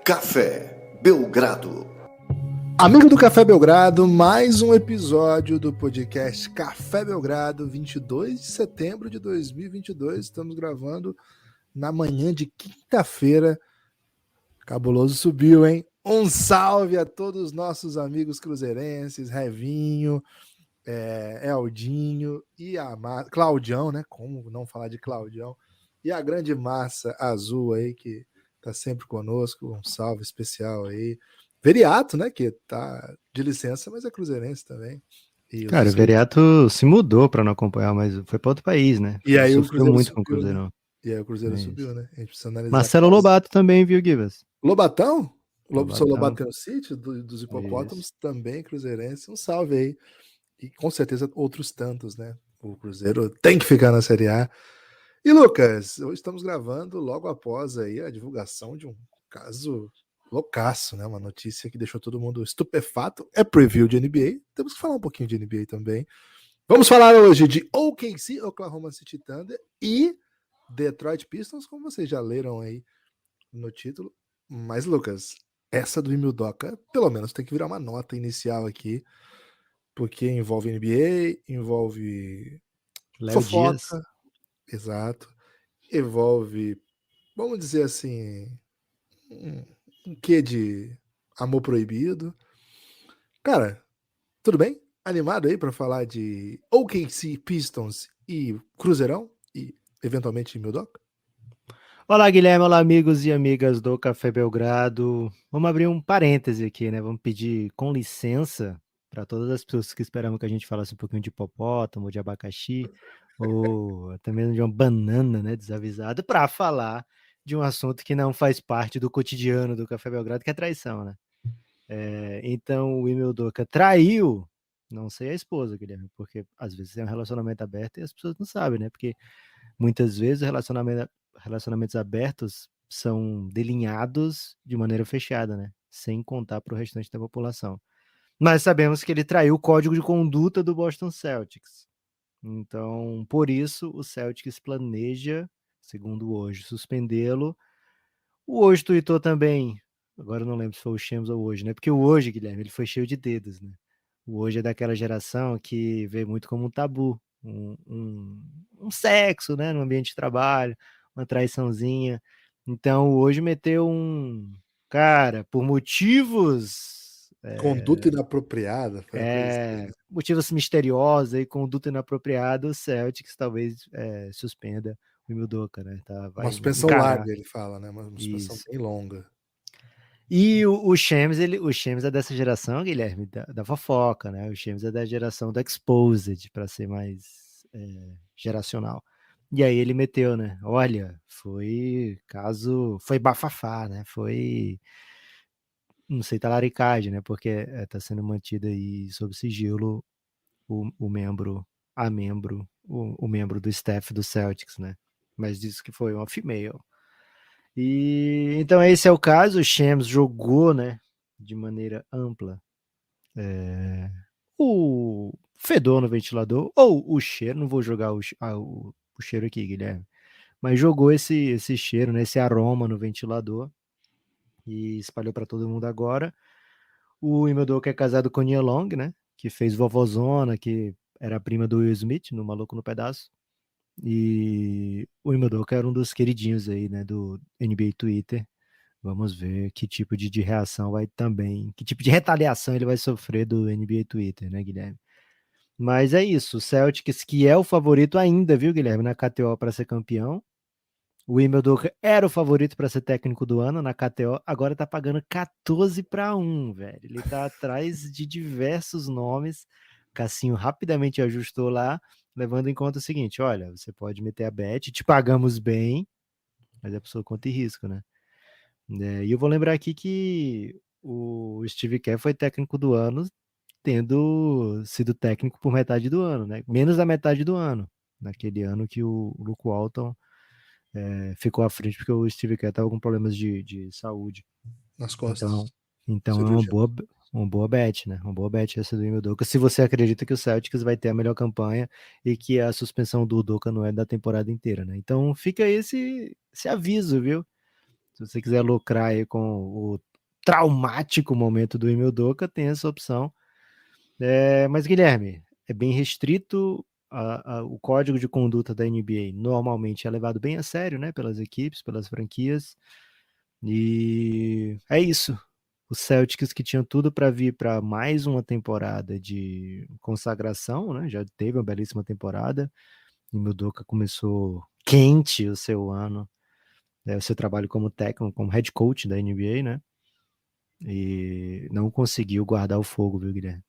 Café Belgrado. Amigo do Café Belgrado, mais um episódio do podcast Café Belgrado, 22 de setembro de 2022. Estamos gravando na manhã de quinta-feira. Cabuloso subiu, hein? Um salve a todos os nossos amigos cruzeirenses, Revinho, Eldinho e a Claudião, né? Como não falar de Claudião? E a grande massa azul aí que tá sempre conosco. Um salve especial aí. Veriato, né? Que tá de licença, mas é cruzeirense também. Cara, o Veriato se mudou para não acompanhar, mas foi para outro país, né? E aí sofreu o Cruzeiro muito subiu, com o Cruzeirão. né? E aí o Cruzeiro subiu, né? A gente precisa analisar. Marcelo Lobato também, viu, Gibas? Lobatão? Lobatão. Sou Lobatão City, dos Hipopótamos, isso. Também cruzeirense. Um salve aí. E com certeza outros tantos, né? O Cruzeiro tem que ficar na Série A. E Lucas, hoje estamos gravando logo após aí a divulgação de um caso loucaço, né? Uma notícia que deixou todo mundo estupefato. É preview de NBA. Temos que falar um pouquinho de NBA também. Vamos falar hoje de OKC, Oklahoma City Thunder e Detroit Pistons, como vocês já leram aí no título. Mas, Lucas, essa do Ime Udoka, pelo menos tem que virar uma nota inicial aqui, porque envolve NBA, envolve Léo fofoca, Dias. Exato, envolve, vamos dizer assim, um quê de amor proibido. Cara, tudo bem? Animado aí para falar de OKC Pistons e Cruzeirão e eventualmente Ime Udoka? Olá, Guilherme, olá, amigos e amigas do Café Belgrado. Vamos abrir um parêntese aqui, né? Vamos pedir com licença para todas as pessoas que esperavam que a gente falasse um pouquinho de hipopótamo, de abacaxi, ou até mesmo de uma banana, né, desavisada, para falar de um assunto que não faz parte do cotidiano do Café Belgrado, que é traição, né? Então, o Ime Udoka traiu, não sei a esposa, Guilherme, porque às vezes é um relacionamento aberto e as pessoas não sabem, né? Porque muitas vezes relacionamentos abertos são delinhados de maneira fechada, né? Sem contar para o restante da população. Mas sabemos que ele traiu o código de conduta do Boston Celtics. Então, por isso, o Celtics planeja, segundo hoje, suspendê-lo. O hoje tweetou também, agora eu não lembro se foi o Shams ou hoje, né? Porque o hoje, Guilherme, ele foi cheio de dedos, né? O hoje é daquela geração que vê muito como um tabu, um sexo, né? No ambiente de trabalho, uma traiçãozinha. Então, o hoje meteu cara, por motivos... Conduta inapropriada. motivos misteriosos e conduta inapropriada, o Celtics talvez suspenda o Ime Udoka, né? Uma suspensão larga, ele fala, né? Uma suspensão bem longa. E o Shams, o Shams é dessa geração, Guilherme, da fofoca, né? O Shams é da geração do Exposed, para ser mais geracional. E aí ele meteu, né? Olha, foi bafafá, né? Foi, não sei, talaricagem, né? Porque tá sendo mantido aí sob sigilo o membro do staff do Celtics, né? Mas disse que foi uma female. E então esse é o caso. O Shams jogou, né, de maneira ampla o fedor no ventilador ou o cheiro. Não vou jogar o cheiro aqui, Guilherme, mas jogou esse cheiro, né, esse aroma no ventilador e espalhou para todo mundo agora. O Ime Udoka é casado com Nia Long, né, que fez Vovozona, que era a prima do Will Smith no Maluco no Pedaço. E o Ime Udoka era um dos queridinhos aí, né, do NBA Twitter. Vamos ver que tipo de reação vai também, que tipo de retaliação ele vai sofrer do NBA Twitter, né, Guilherme? Mas é isso, o Celtics, que é o favorito ainda, viu, Guilherme, na KTO para ser campeão. O Ime Udoka era o favorito para ser técnico do ano na KTO, agora tá pagando 14-1, velho. Ele tá atrás de diversos nomes. Cassinho rapidamente ajustou lá, levando em conta o seguinte: olha, você pode meter a bet, te pagamos bem, mas é por sua conta e risco, né? E eu vou lembrar aqui que o Steve Kerr foi técnico do ano, tendo sido técnico por metade do ano, né? Menos da metade do ano, naquele ano que o Luke Walton ficou à frente porque o Steve Kerr estava com problemas de saúde. Nas costas. Então é uma boa bet, né? Uma boa bet essa do Ime Udoka. Se você acredita que o Celtics vai ter a melhor campanha e que a suspensão do Udoka não é da temporada inteira, né? Então fica esse aviso, viu? Se você quiser lucrar aí com o traumático momento do Ime Udoka, tem essa opção. Mas, Guilherme, é bem restrito. O código de conduta da NBA normalmente é levado bem a sério, né? Pelas equipes, pelas franquias. E é isso. Os Celtics, que tinham tudo para vir para mais uma temporada de consagração, né? Já teve uma belíssima temporada. E o Udoka começou quente o seu ano, o seu trabalho como técnico, como head coach da NBA, né? E não conseguiu guardar o fogo, viu, Guilherme?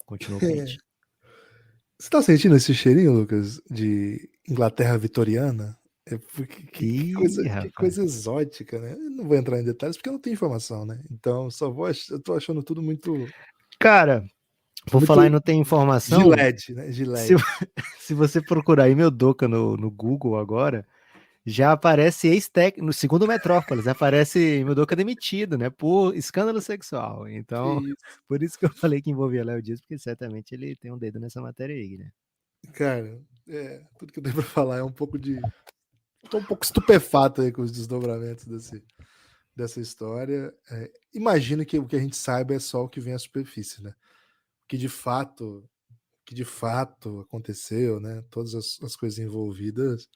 Continuou quente. Você tá sentindo esse cheirinho, Lucas, de Inglaterra vitoriana? Ih, Que rapaz. coisa exótica, né? Eu não vou entrar em detalhes porque eu não tenho informação, né? Então, eu tô achando tudo muito, Cara, vou falar e muito não tem informação. Gillette, né? Se, Gillette. se você procurar aí meu Doca no Google agora, já aparece ex-técnico, no segundo Metrópolis, aparece meu Doca demitido, né? Por escândalo sexual. Que Então, isso. por isso que eu falei que envolvia Léo Dias, porque certamente ele tem um dedo nessa matéria aí, né? Cara, tudo que eu tenho pra falar é um pouco de. Tô um pouco estupefato aí com os desdobramentos dessa história. Imagino que o que a gente saiba é só o que vem à superfície, né? O que de fato aconteceu, né? Todas as coisas envolvidas.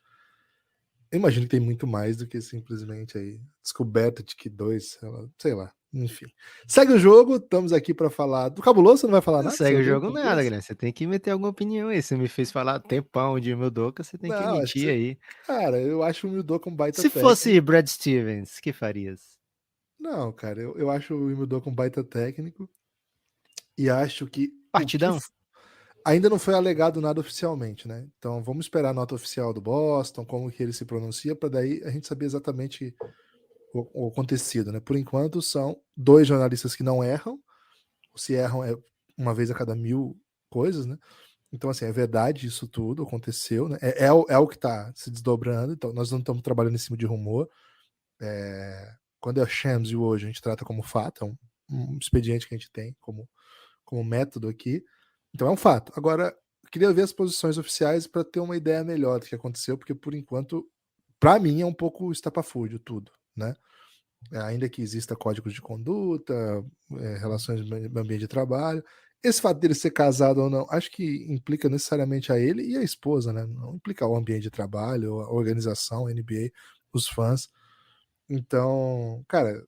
Eu imagino que tem muito mais do que simplesmente aí descoberta de que dois, sei lá, enfim. Segue o jogo, estamos aqui para falar do Cabuloso, você não vai falar Não nada segue o sobre o jogo nada, Cabuloso? Guilherme. Você tem que meter alguma opinião aí. Você me fez falar tempão de meu Doca, você tem que Não, acho que emitir você... aí. Cara, eu acho o Mildoka um baita Se técnico. fosse Brad Stevens, que farias? Não, cara, eu acho o Mildoka um baita técnico e acho que Partidão? ainda não foi alegado nada oficialmente, né? Então vamos esperar a nota oficial do Boston, como que ele se pronuncia, para daí a gente saber exatamente o acontecido, né? Por enquanto são dois jornalistas que não erram, se erram é uma vez a cada 1000 coisas, né? Então, assim, é verdade, isso tudo aconteceu, né? É o que está se desdobrando, então nós não estamos trabalhando em cima de rumor. Quando é Shams e hoje, a gente trata como fato, é um expediente que a gente tem como método aqui. Então é um fato. Agora, eu queria ver as posições oficiais para ter uma ideia melhor do que aconteceu, porque por enquanto, para mim, é um pouco estapafúrdio tudo, né? Ainda que exista códigos de conduta, relações no ambiente de trabalho. Esse fato dele ser casado ou não, acho que implica necessariamente a ele e a esposa, né? Não implica o ambiente de trabalho, a organização, a NBA, os fãs. Então, cara,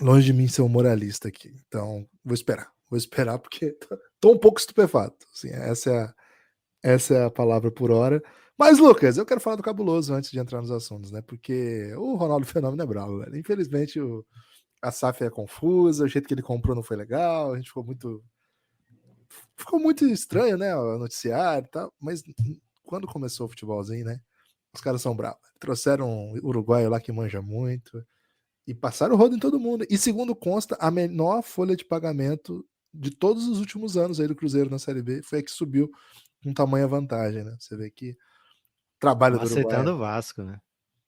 longe de mim ser um moralista aqui. Então, vou esperar. Vou esperar porque tô um pouco estupefato. Assim, essa é a palavra por hora. Mas, Lucas, eu quero falar do Cabuloso antes de entrar nos assuntos, né? Porque o Ronaldo Fenômeno é bravo, velho. Infelizmente, a SAF é confusa, o jeito que ele comprou não foi legal, a gente ficou muito estranho, né, o noticiário e tal, mas quando começou o futebolzinho, né, os caras são bravos. Trouxeram um uruguaio lá que manja muito e passaram o rodo em todo mundo. E segundo consta, a menor folha de pagamento de todos os últimos anos aí do Cruzeiro na Série B foi a que subiu com tamanha vantagem, né? Você vê que trabalho do Uruguai. Macetando o Vasco, né?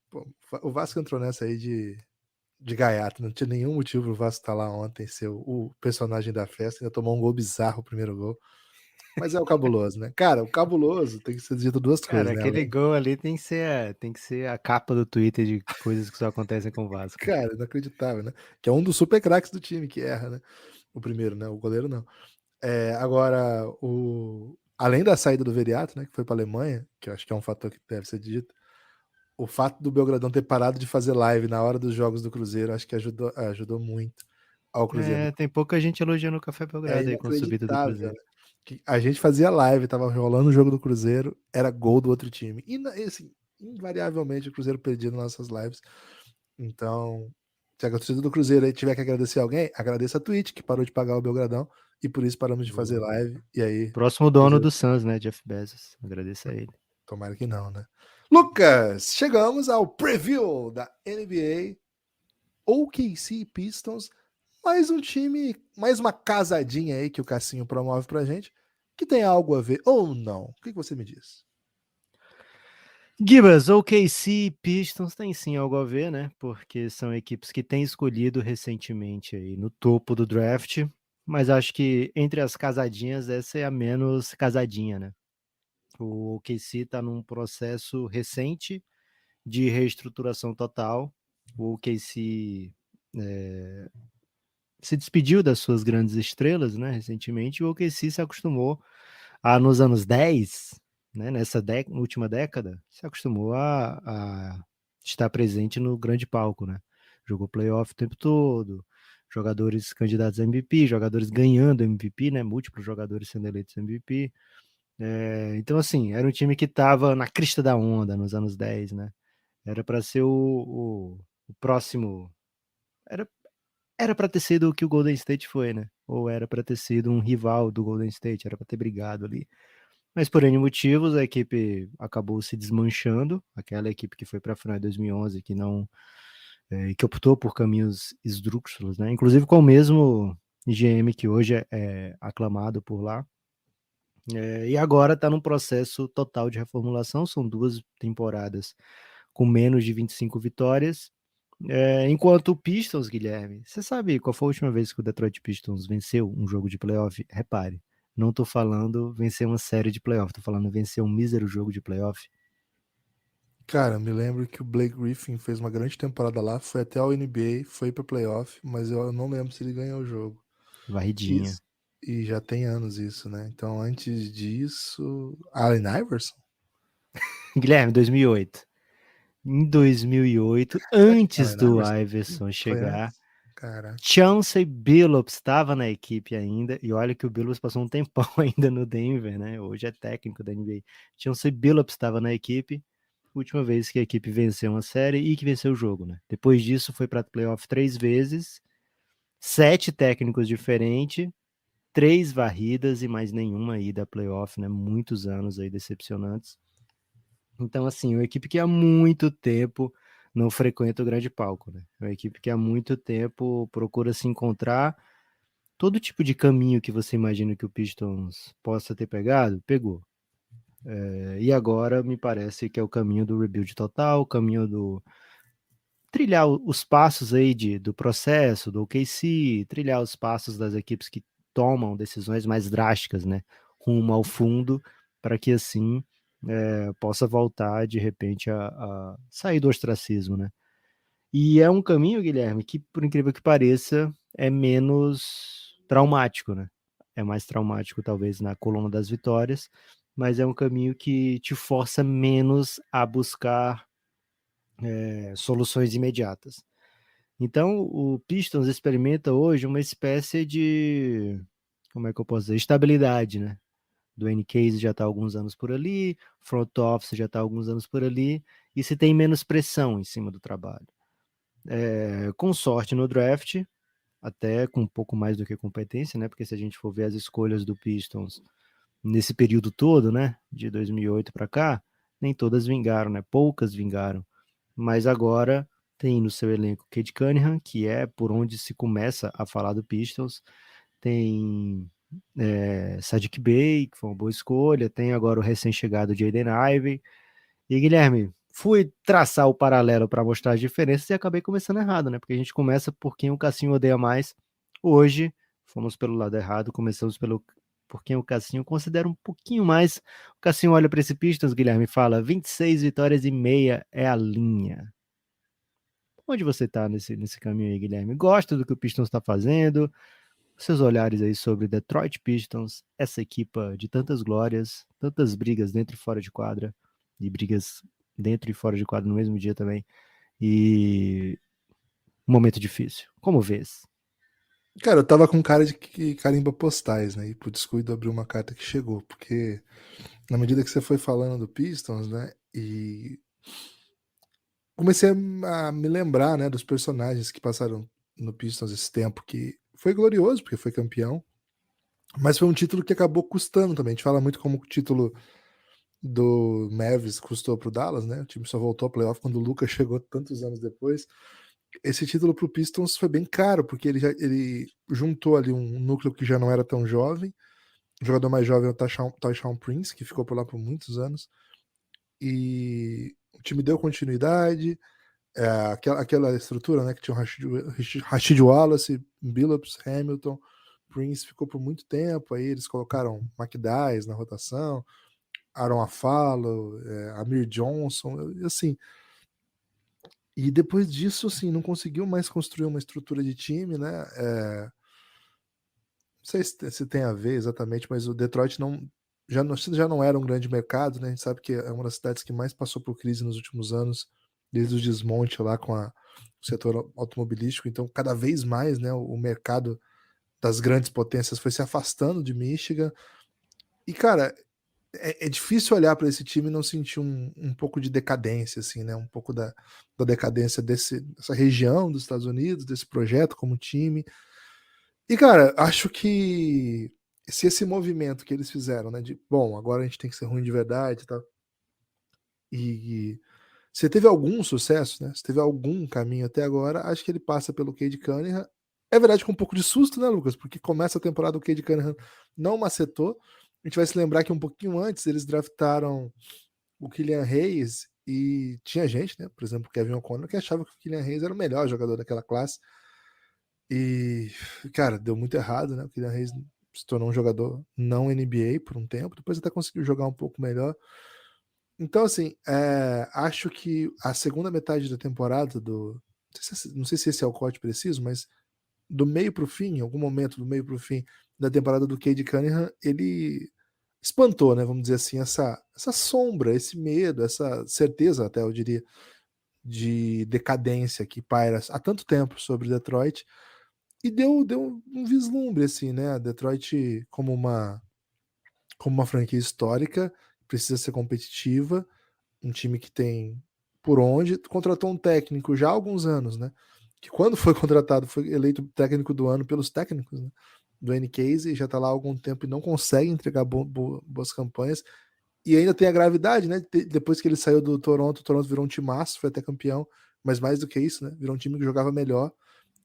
Pô, o Vasco entrou nessa aí de gaiato, não tinha nenhum motivo pro Vasco estar lá ontem, ser o personagem da festa, ainda tomou um gol bizarro, o primeiro gol. Mas é o Cabuloso, né? Cara, o Cabuloso tem que ser dito duas Cara, coisas, né? aquele gol ali tem que ser a capa do Twitter de coisas que só acontecem com o Vasco. Cara, inacreditável, né? Que é um dos super craques do time que erra, né? O primeiro, né? O goleiro não. Agora, além da saída do Veriato, né? Que foi para Alemanha, que eu acho que é um fator que deve ser dito, o fato do Belgradão ter parado de fazer live na hora dos jogos do Cruzeiro, acho que ajudou muito ao Cruzeiro. Tem pouca gente elogiando o Café É Belgrado aí com a subida do inacreditável, Cruzeiro. né? Que a gente fazia live, tava rolando o jogo do Cruzeiro, era gol do outro time. E assim, invariavelmente o Cruzeiro perdia nas nossas lives. Então, se a torcida do Cruzeiro aí tiver que agradecer alguém, agradeça a Twitch, que parou de pagar o Belgradão, e por isso paramos de fazer Boa. live. E aí, Próximo dono do Suns, né? Jeff Bezos. Agradeço a ele. tomara que não, né? Lucas, chegamos ao preview da NBA OKC Pistons, mais um time, mais uma casadinha aí que o Cassinho promove pra gente, que tem algo a ver ou não. O que você me diz? Gibas, OKC e Pistons tem sim algo a ver, né? Porque são equipes que têm escolhido recentemente aí no topo do draft, mas acho que entre as casadinhas essa é a menos casadinha, né? O OKC está num processo recente de reestruturação total O OKC se despediu das suas grandes estrelas, né, recentemente, e o OKC se acostumou nos anos 10, né, nessa última década, se acostumou a estar presente no grande palco, né? Jogou playoff o tempo todo, jogadores candidatos a MVP, jogadores ganhando MVP, né? Múltiplos jogadores sendo eleitos MVP. Então, assim, era um time que estava na crista da onda nos anos 10, né? Era para ser o próximo. Era para ter sido o que o Golden State foi, né? Ou era para ter sido um rival do Golden State, era para ter brigado ali. Mas por N motivos, a equipe acabou se desmanchando. Aquela equipe que foi para a final em 2011, que não, que optou por caminhos esdrúxulos, né? Inclusive com o mesmo GM que hoje é aclamado por lá. E agora está num processo total de reformulação. São 2 temporadas com menos de 25 vitórias. Enquanto o Pistons, Guilherme, você sabe qual foi a última vez que o Detroit Pistons venceu um jogo de playoff? Repare, não tô falando vencer uma série de playoff, tô falando vencer um mísero jogo de playoff. Cara, me lembro que o Blake Griffin fez uma grande temporada lá, foi até ao NBA, foi pro playoff, mas eu não lembro se ele ganhou o jogo. Varridinha. Isso. E já tem anos isso, né? Então, antes disso, Allen Iverson? Guilherme, 2008. Em 2008, Allen antes do Iverson? Iverson Foi chegar, antes? Caraca. Chauncey Billups estava na equipe ainda, e olha que o Billups passou um tempão ainda no Denver, né? Hoje é técnico da NBA. Chauncey Billups estava na equipe, última vez que a equipe venceu uma série e que venceu o jogo, né? Depois disso foi para playoff 3 vezes, 7 técnicos diferentes, 3 varridas e mais nenhuma ida a playoff, né? Muitos anos aí decepcionantes. Então, assim, uma equipe que há muito tempo não frequenta o grande palco, né? Uma equipe que há muito tempo procura se encontrar. Todo tipo de caminho que você imagina que o Pistons possa ter pegado, pegou. E agora me parece que é o caminho do rebuild total, o caminho do trilhar os passos aí do processo, do OKC, trilhar os passos das equipes que tomam decisões mais drásticas, né? Rumo ao fundo, para que assim possa voltar de repente a sair do ostracismo, né? E é um caminho, Guilherme, que por incrível que pareça, é menos traumático, né? É mais traumático talvez na coluna das vitórias, mas é um caminho que te força menos a buscar soluções imediatas. Então, o Pistons experimenta hoje uma espécie de, como é que eu posso dizer, estabilidade, né? Do N-Case já está há alguns anos por ali, front office já está há alguns anos por ali, e se tem menos pressão em cima do trabalho. Com sorte no draft, até com um pouco mais do que competência, né? Porque se a gente for ver as escolhas do Pistons nesse período todo, né? De 2008 para cá, nem todas vingaram, né? Poucas vingaram. Mas agora tem no seu elenco Cade Cunningham, que é por onde se começa a falar do Pistons. Tem Sadiq Bey, que foi uma boa escolha. Tem agora o recém-chegado Jaden Ivey. E Guilherme, fui traçar o paralelo para mostrar as diferenças e acabei começando errado, né? Porque a gente começa por quem o Cassinho odeia mais. Hoje, fomos pelo lado errado, começamos por quem o Cassinho considera um pouquinho mais. O Cassinho olha para esse Pistons, Guilherme, e fala: 26 vitórias e meia é a linha. Onde você está nesse caminho aí, Guilherme? Gosta do que o Pistons está fazendo? Seus olhares aí sobre Detroit Pistons, essa equipa de tantas glórias, tantas brigas dentro e fora de quadra, e brigas dentro e fora de quadra no mesmo dia também, e um momento difícil. Como vês? Cara, eu tava com cara de que carimba postais, né? E por descuido abriu uma carta que chegou, porque na medida que você foi falando do Pistons, né? E comecei a me lembrar, né, dos personagens que passaram no Pistons esse tempo, que foi glorioso, porque foi campeão, mas foi um título que acabou custando também. A gente fala muito como o título do Mavericks custou pro Dallas, né? O time só voltou ao playoff quando o Luka chegou tantos anos depois. Esse título pro Pistons foi bem caro, porque ele juntou ali um núcleo que já não era tão jovem. O jogador mais jovem é o Tayshaun Prince, que ficou por lá por muitos anos. E o time deu continuidade. Aquela estrutura, né, que tinha o Rashid Wallace, Billups, Hamilton, Prince ficou por muito tempo. Aí eles colocaram McDyess na rotação, Aaron Afalo, Amir Johnson, e assim, E depois disso, assim, não conseguiu mais construir uma estrutura de time, né? Não sei se tem a ver exatamente, mas o Detroit já não era um grande mercado, né? A gente sabe que é uma das cidades que mais passou por crise nos últimos anos, desde o desmonte lá com o setor automobilístico. Então, cada vez mais, né, o mercado das grandes potências foi se afastando de Michigan. E, cara, é difícil olhar para esse time e não sentir um pouco de decadência, assim, né? Um pouco da decadência dessa região dos Estados Unidos, desse projeto como time. E, cara, acho que se esse movimento que eles fizeram, né, de, bom, agora a gente tem que ser ruim de verdade e tal, e se teve algum sucesso, né, se teve algum caminho até agora, acho que ele passa pelo Cade Cunningham. É verdade com um pouco de susto, né, Lucas? Porque começa a temporada, o Cade Cunningham não macetou. A gente vai se lembrar que um pouquinho antes eles draftaram o Killian Hayes e tinha gente, né, por exemplo, o Kevin O'Connor, que achava que o Killian Hayes era o melhor jogador daquela classe. E, cara, deu muito errado, né? O Kylian Hayes se tornou um jogador não NBA por um tempo, depois até conseguiu jogar um pouco melhor. Então, assim, acho que a segunda metade da temporada não sei se esse é o corte preciso, mas do meio pro fim, em algum momento do meio pro fim da temporada do Cade Cunningham, ele espantou, né? Vamos dizer assim, essa sombra, esse medo, essa certeza, até eu diria, de decadência que paira há tanto tempo sobre Detroit. E deu um vislumbre, assim, né? Detroit como uma franquia histórica, precisa ser competitiva, um time que tem por onde, contratou um técnico já há alguns anos, né? Que quando foi contratado, foi eleito técnico do ano pelos técnicos, né? Do N Casey, já tá lá há algum tempo e não consegue entregar boas campanhas. E ainda tem a gravidade, né? Depois que ele saiu do Toronto, o Toronto virou um timaço, foi até campeão, mas mais do que isso, né? Virou um time que jogava melhor,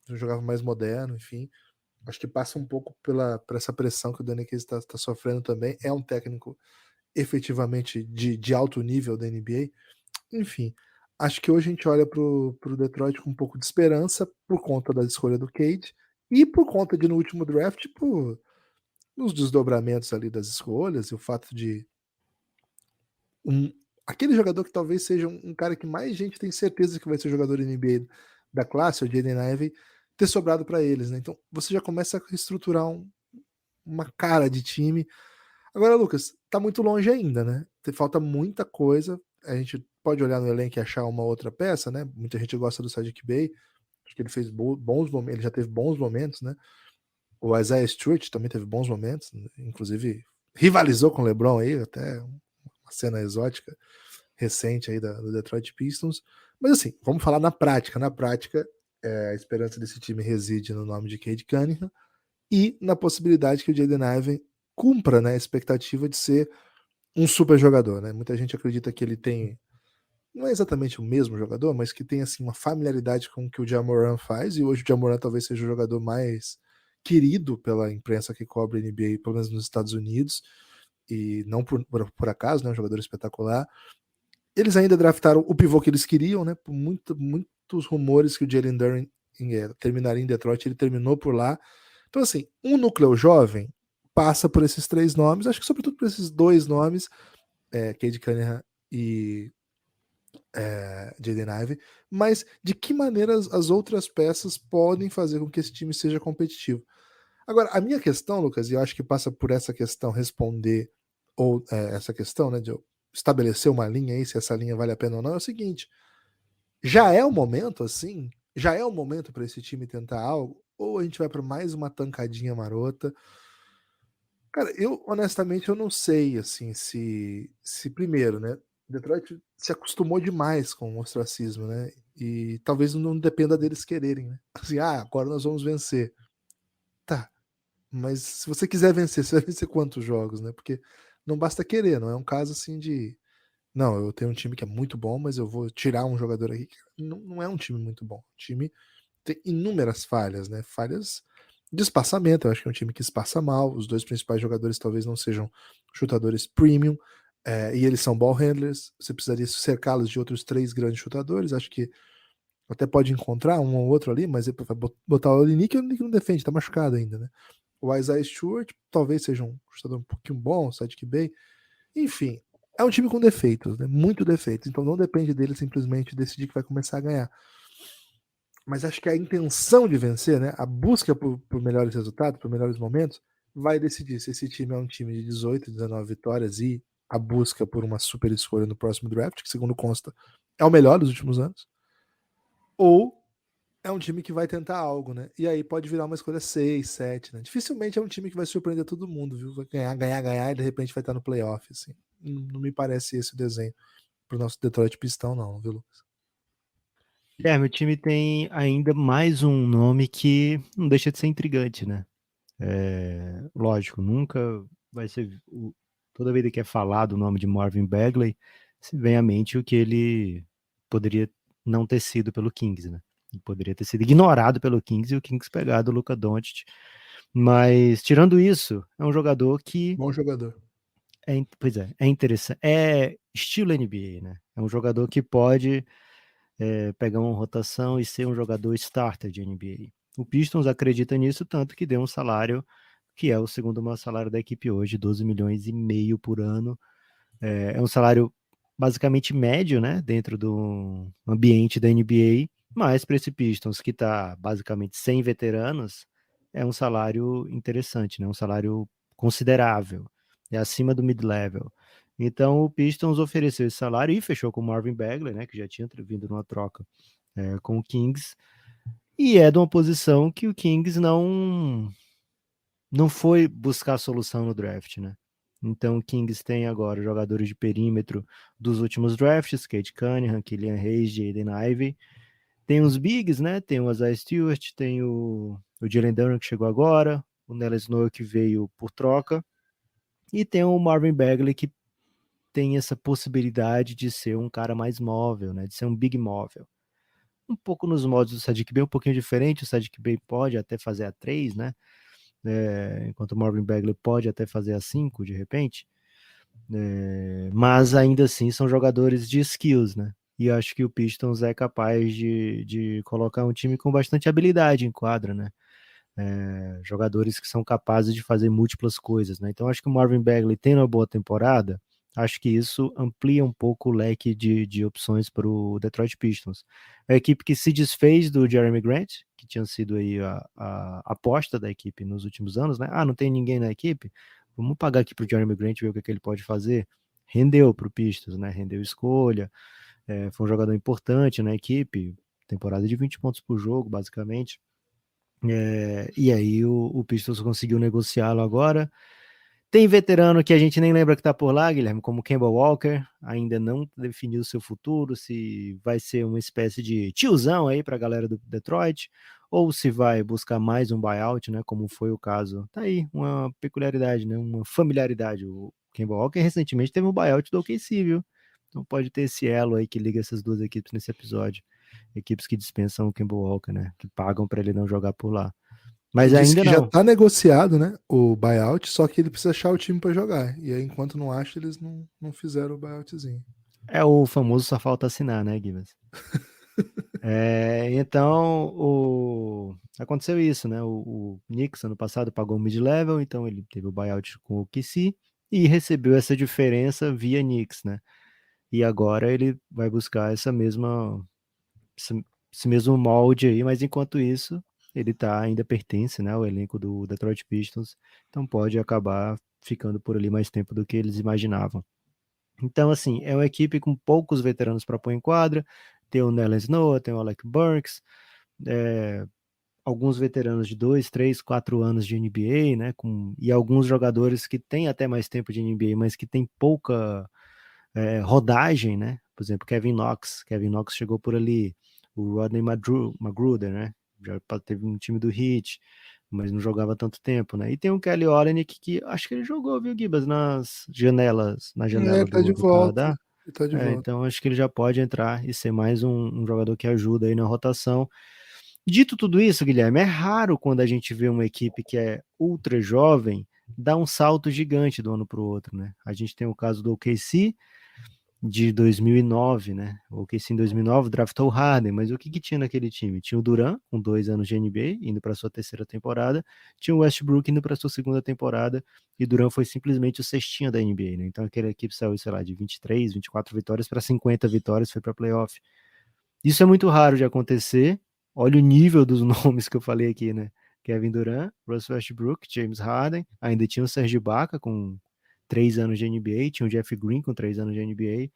jogava mais moderno, enfim. Acho que passa um pouco por essa pressão que o Danny Case está sofrendo também. É um técnico efetivamente de alto nível da NBA. Enfim, acho que hoje a gente olha para o Detroit com um pouco de esperança por conta da escolha do Cade e por conta de no último draft, nos desdobramentos ali das escolhas e o fato de um, aquele jogador que talvez seja um cara que mais gente tem certeza que vai ser jogador NBA da classe, o Jaden Ivey, ter sobrado para eles, né? Então você já começa a reestruturar uma cara de time. Agora, Lucas, tá muito longe ainda, né? Falta muita coisa. A gente pode olhar no elenco e achar uma outra peça, né? Muita gente gosta do Sadiq Bey. Acho que ele fez bons momentos, ele já teve bons momentos, né? O Isaiah Stewart também teve bons momentos, inclusive rivalizou com o LeBron aí, até uma cena exótica recente aí do Detroit Pistons. Mas assim, vamos falar na prática. Na prática, a esperança desse time reside no nome de Cade Cunningham e na possibilidade que o Jaden Ivey cumpra, né, a expectativa de ser um super jogador, né? Muita gente acredita que ele tem, não é exatamente o mesmo jogador, mas que tem assim uma familiaridade com o que o Ja Morant faz, e hoje o Ja Morant talvez seja o jogador mais querido pela imprensa que cobre NBA, pelo menos nos Estados Unidos, e não por acaso, né, um jogador espetacular. Eles ainda draftaram o pivô que eles queriam, né? Por muitos rumores que o Jalen Duren terminaria em Detroit, ele terminou por lá. Então, assim, um núcleo jovem passa por esses três nomes, acho que sobretudo por esses dois nomes, Cade Cunningham e Jaden Ivey, mas de que maneira as outras peças podem fazer com que esse time seja competitivo? Agora, a minha questão, Lucas, e eu acho que passa por essa questão responder, ou essa questão, né, de eu estabelecer uma linha aí, se essa linha vale a pena ou não, é o seguinte: já é o momento, assim? Já é o momento para esse time tentar algo? Ou a gente vai para mais uma tancadinha marota? Cara, eu honestamente eu não sei, assim, se primeiro, né? Detroit se acostumou demais com o ostracismo, né? E talvez não dependa deles quererem, né? Assim, agora nós vamos vencer. Tá, mas se você quiser vencer, você vai vencer quantos jogos, né? Porque não basta querer, não é um caso assim de. Não, eu tenho um time que é muito bom, mas eu vou tirar um jogador aqui. Não é um time muito bom. O time tem inúmeras falhas, né? Falhas de espaçamento. Eu acho que é um time que espaça mal. Os dois principais jogadores talvez não sejam chutadores premium, e eles são ball handlers. Você precisaria cercá-los de outros três grandes chutadores. Acho que até pode encontrar um ou outro ali, mas vai botar o Olinick e o Olinick não defende, tá machucado ainda, né? O Isaiah Stewart talvez seja um chutador um pouquinho bom, o Sadiq Bey. Enfim, É um time com defeitos, né? Muito defeitos. Então não depende dele simplesmente decidir que vai começar a ganhar. Mas acho que a intenção de vencer, né? A busca por melhores resultados, por melhores momentos, vai decidir se esse time é um time de 18, 19 vitórias e a busca por uma super escolha no próximo draft, que segundo consta é o melhor dos últimos anos, ou é um time que vai tentar algo, né? E aí pode virar uma escolha 6, 7, né? Dificilmente é um time que vai surpreender todo mundo, viu? Vai ganhar e de repente vai estar no playoff, assim. Não me parece esse o desenho pro nosso Detroit Pistão, não, viu, Lucas? Guilherme, o time tem ainda mais um nome que não deixa de ser intrigante, né? Lógico, nunca vai ser. Toda vez que é falado o nome de Marvin Bagley, se vem à mente o que ele poderia não ter sido pelo Kings, né? Ele poderia ter sido ignorado pelo Kings e o Kings pegado o Luka Doncic. Mas, tirando isso, é um jogador que. Bom jogador. Pois é interessante. É estilo NBA, né? É um jogador que pode pegar uma rotação e ser um jogador starter de NBA. O Pistons acredita nisso, tanto que deu um salário que é o segundo maior salário da equipe hoje, 12 milhões e meio por ano. É um salário basicamente médio, né, dentro do ambiente da NBA, mas para esse Pistons, que está basicamente sem veteranos, é um salário interessante, né, um salário considerável, é acima do mid-level. Então o Pistons ofereceu esse salário e fechou com o Marvin Bagley, né, que já tinha vindo numa troca com o Kings, e é de uma posição que o Kings não foi buscar solução no draft, né? Então o Kings tem agora jogadores de perímetro dos últimos drafts, Cade Cunningham, Killian Hayes, Jaden Ivey. Tem os bigs, né? Tem o Isaiah Stewart, tem o Jalen Duren que chegou agora, o Nelly Snow que veio por troca, e tem o Marvin Bagley que tem essa possibilidade de ser um cara mais móvel, né? De ser um big móvel. Um pouco nos modos do Sadiq Bey, um pouquinho diferente, o Sadiq Bey pode até fazer a 3, né? Enquanto o Marvin Bagley pode até fazer a 5 de repente, mas ainda assim são jogadores de skills, né? E acho que o Pistons é capaz de colocar um time com bastante habilidade em quadra, né? Jogadores que são capazes de fazer múltiplas coisas, né? Então acho que o Marvin Bagley tendo uma boa temporada, acho que isso amplia um pouco o leque de opções para o Detroit Pistons. A equipe que se desfez do Jeremy Grant, que tinha sido aí a aposta da equipe nos últimos anos, né? Não tem ninguém na equipe, vamos pagar aqui para o Jeremy Grant ver o que ele pode fazer. Rendeu para o Pistons, né? Rendeu escolha, foi um jogador importante na equipe, temporada de 20 pontos por jogo, basicamente. E aí o Pistons conseguiu negociá-lo agora. Tem veterano que a gente nem lembra que tá por lá, Guilherme, como Kemba Walker, ainda não definiu seu futuro, se vai ser uma espécie de tiozão aí para a galera do Detroit, ou se vai buscar mais um buyout, né, como foi o caso. Tá aí uma peculiaridade, né, uma familiaridade. O Kemba Walker recentemente teve um buyout do OKC, viu? Então pode ter esse elo aí que liga essas duas equipes nesse episódio. Equipes que dispensam o Kemba Walker, né, que pagam para ele não jogar por lá. Ele Mas disse ainda que já não. tá negociado, né? O buyout, só que ele precisa achar o time para jogar. E aí, enquanto não acha, eles não fizeram o buyoutzinho. É o famoso só falta assinar, né, Gibas? Então, aconteceu isso, né? O Knicks ano passado pagou o mid-level, então ele teve o buyout com o KC e recebeu essa diferença via Knicks, né? E agora ele vai buscar esse mesmo molde aí, mas enquanto isso, ele ainda pertence, né, ao elenco do Detroit Pistons, então pode acabar ficando por ali mais tempo do que eles imaginavam. Então, assim, é uma equipe com poucos veteranos para pôr em quadra. Tem o Nerlens Noah, tem o Alec Burks, alguns veteranos de 2, 3, 4 anos de NBA, né? E alguns jogadores que têm até mais tempo de NBA, mas que têm pouca rodagem, né? Por exemplo, Kevin Knox. Kevin Knox chegou por ali. O Rodney Magruder, né? Já teve um time do Heat, mas não jogava tanto tempo, né? E tem o Kelly Olynyk, que acho que ele jogou, viu, Gibas, na janela Tá de do volta. Canadá. Ele tá de volta. Então acho que ele já pode entrar e ser mais um jogador que ajuda aí na rotação. Dito tudo isso, Guilherme, é raro quando a gente vê uma equipe que é ultra jovem dar um salto gigante do ano para o outro, né? A gente tem o caso do OKC, de 2009, né? O OKC em 2009 draftou o Harden, mas o que tinha naquele time? Tinha o Durant, com 2 anos de NBA, indo para sua terceira temporada, tinha o Westbrook indo para sua segunda temporada, e Durant foi simplesmente o cestinha da NBA, né? Então aquela equipe saiu, sei lá, de 23, 24 vitórias para 50 vitórias, foi para playoff. Isso é muito raro de acontecer. Olha o nível dos nomes que eu falei aqui, né? Kevin Durant, Russell Westbrook, James Harden, ainda tinha o Serge Ibaka com 3 anos de NBA, tinha o Jeff Green com 3 anos de NBA.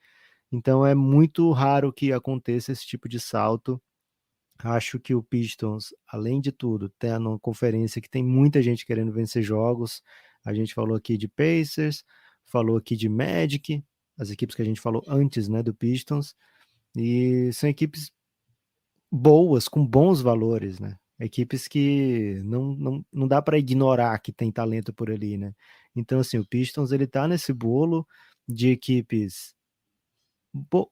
Então é muito raro que aconteça esse tipo de salto. Acho que o Pistons, além de tudo, tem uma conferência que tem muita gente querendo vencer jogos. A gente falou aqui de Pacers, falou aqui de Magic, as equipes que a gente falou antes, né, do Pistons. E são equipes boas, com bons valores, né? Equipes que não dá para ignorar que tem talento por ali, né? Então, assim, o Pistons ele tá nesse bolo de equipes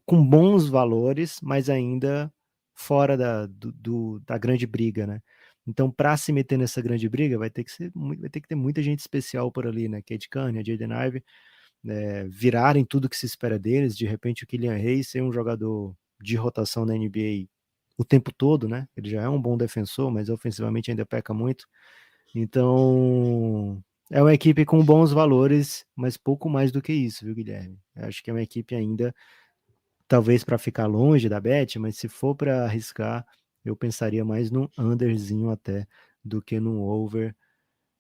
com bons valores, mas ainda fora da grande briga, né? Então, para se meter nessa grande briga, vai ter que ter muita gente especial por ali, né? Cade Cunningham, Jaden Ivey, virarem tudo que se espera deles. De repente, o Killian Hayes ser um jogador de rotação na NBA o tempo todo, né? Ele já é um bom defensor, mas ofensivamente ainda peca muito. Então, é uma equipe com bons valores, mas pouco mais do que isso, viu, Guilherme? Eu acho que é uma equipe ainda, talvez para ficar longe da bet, mas se for para arriscar, eu pensaria mais num underzinho até do que num over.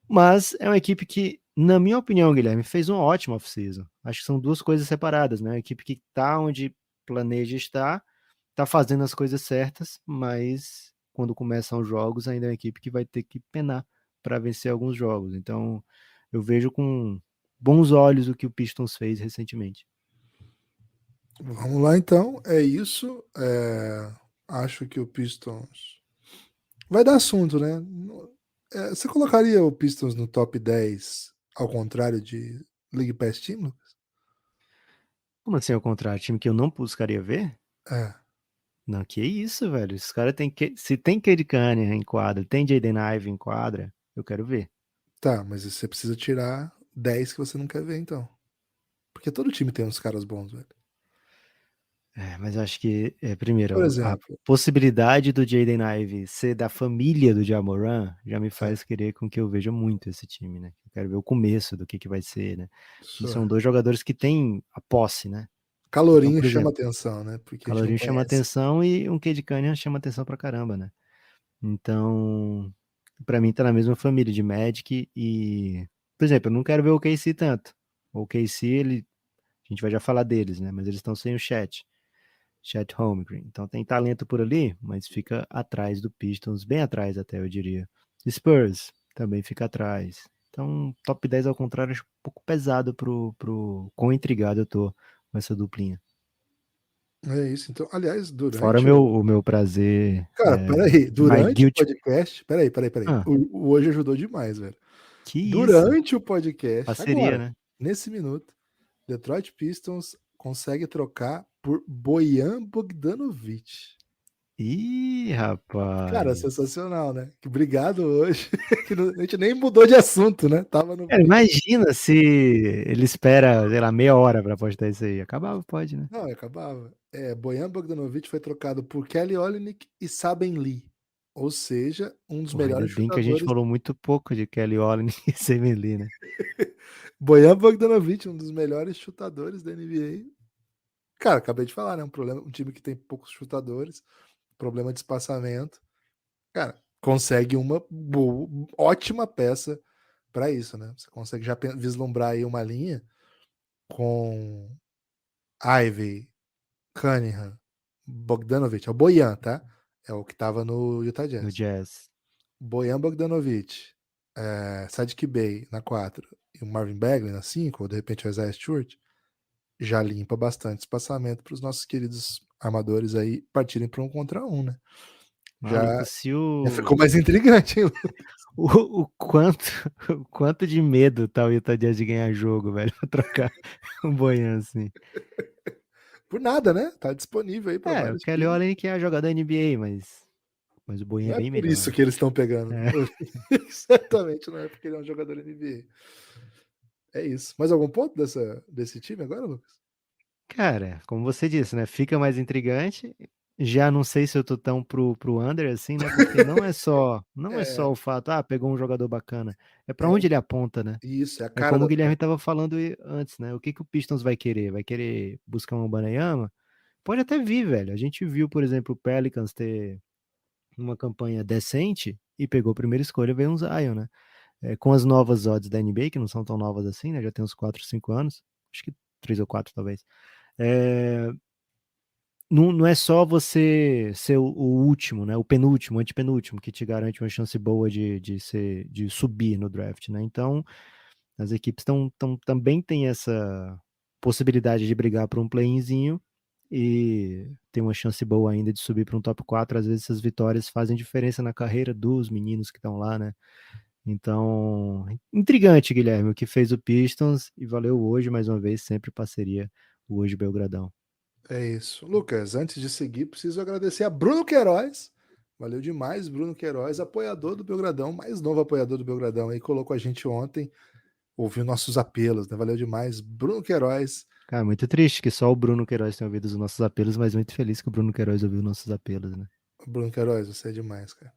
Mas é uma equipe que, na minha opinião, Guilherme, fez uma ótima off-season. Acho que são duas coisas separadas, né? A equipe que está onde planeja estar, está fazendo as coisas certas, mas quando começam os jogos, ainda é uma equipe que vai ter que penar para vencer alguns jogos. Então, eu vejo com bons olhos o que o Pistons fez recentemente. Vamos lá, então. É isso. Acho que o Pistons vai dar assunto, né? Você colocaria o Pistons no top 10 ao contrário de League Pass Team, Lucas? Como assim, ao contrário? Time que eu não buscaria ver? É, Não, que isso, velho. Os caras tem que. Se tem Cade Cunningham em quadra, tem Jaden Ivey em quadra, eu quero ver. tá, mas você precisa tirar 10 que você não quer ver, então. Porque todo time tem uns caras bons, velho. Mas eu acho que, Por primeiro, a exemplo, possibilidade do Jaden Ivey ser da família do Ja Morant já me é, faz querer com que eu veja muito esse time, né? Eu quero ver o começo do que vai ser, né? E só. são dois jogadores que têm a posse, né? Então, Calorinho por chama exemplo, atenção, né? Porque a gente não Calorinho chama conhece. atenção e um Cade Cunningham chama atenção pra caramba, né? Então, pra mim tá na mesma família de Magic e, por exemplo, eu não quero ver o KC tanto. O KC, a gente vai já falar deles, né? Mas eles estão sem o Chet Holmgren. Então tem talento por ali, mas fica atrás do Pistons, bem atrás até, eu diria. Spurs também fica atrás. Então, top 10 ao contrário, acho um pouco pesado pro quão intrigado eu tô com essa duplinha. É isso. Então, aliás, Fora durante o meu prazer, Cara, peraí, my durante o guilty. podcast. Peraí. Ah, O hoje ajudou demais, velho. que isso? Durante o podcast, Parceria, agora, né? nesse minuto, Detroit Pistons consegue trocar por Bojan Bogdanovic. Ih, Cara, rapaz. sensacional, né? Obrigado hoje. A gente nem mudou de assunto, né? Tava no Cara, pique. imagina se ele espera, sei lá, meia hora pra postar isso aí. Acabava, pode, né? Não, acabava. Bojan Bogdanovic foi trocado por Kelly Olynyk e Saben Lee. Ou seja, um dos Porra, ainda melhores bem que a gente chutadores. falou muito pouco de Kelly Olynyk e Saben Lee, né? Bojan Bogdanovic, um dos melhores chutadores da NBA. Cara, acabei de falar, né? Um time que tem poucos chutadores, problema de espaçamento. Cara, consegue uma ótima peça para isso, né? Você consegue já vislumbrar aí uma linha com Ivy, Cunningham, Bogdanovic. É o Bojan, tá? É o que tava no Utah No Jazz. Jazz. Bojan Bogdanovic, Sadiq Bey na 4 e o Marvin Bagley na 5, ou de repente o Isaiah Stewart, já limpa bastante espaçamento para os nossos queridos armadores aí partirem para um contra um, né? Maluco, Já, se já ficou mais intrigante, hein, Lu? o quanto, o quanto de medo tá o Utah Jazz de ganhar jogo, velho, pra trocar um Bojan assim. Por nada, né? Tá disponível aí para O vários Kelly times. Olynyk é jogador da NBA, mas o Bojan Não é é bem por melhor, isso né? que eles estão pegando. É. Certamente não é porque ele é um jogador NBA. É isso. Mais algum ponto desse time agora, Lucas? Cara, como você disse, né? Fica mais intrigante. Já não sei se eu tô tão pro under assim, né? Porque não é só É, o fato, pegou um jogador bacana. É pra é onde ele aponta, né? isso, é a É cara como o da Guilherme franquia. tava falando antes, né? O que que o Pistons vai querer? Vai querer buscar um Banayama? Pode até vir, velho. A gente viu, por exemplo, o Pelicans ter uma campanha decente e pegou a primeira escolha, veio um Zion, né? Com as novas odds da NBA, que não são tão novas assim, né? Já tem uns 4, 5 anos. Acho que 3 ou 4, talvez. É, não é só você ser o último, né? O penúltimo, antepenúltimo, que te garante uma chance boa de subir no draft, né? Então, as equipes também têm essa possibilidade de brigar por um play-inzinho e tem uma chance boa ainda de subir para um top 4. Às vezes essas vitórias fazem diferença na carreira dos meninos que estão lá, né? Então, intrigante, Guilherme, o que fez o Pistons e valeu hoje, mais uma vez, sempre parceria, o hoje Belgradão. É isso. Lucas, antes de seguir, preciso agradecer a Bruno Queiroz. Valeu demais, Bruno Queiroz, apoiador do Belgradão, mais novo apoiador do Belgradão aí, colocou a gente ontem, ouviu nossos apelos, né? Valeu demais, Bruno Queiroz. Cara, muito triste que só o Bruno Queiroz tenha ouvido os nossos apelos, mas muito feliz que o Bruno Queiroz ouviu nossos apelos, né? Bruno Queiroz, você é demais, cara.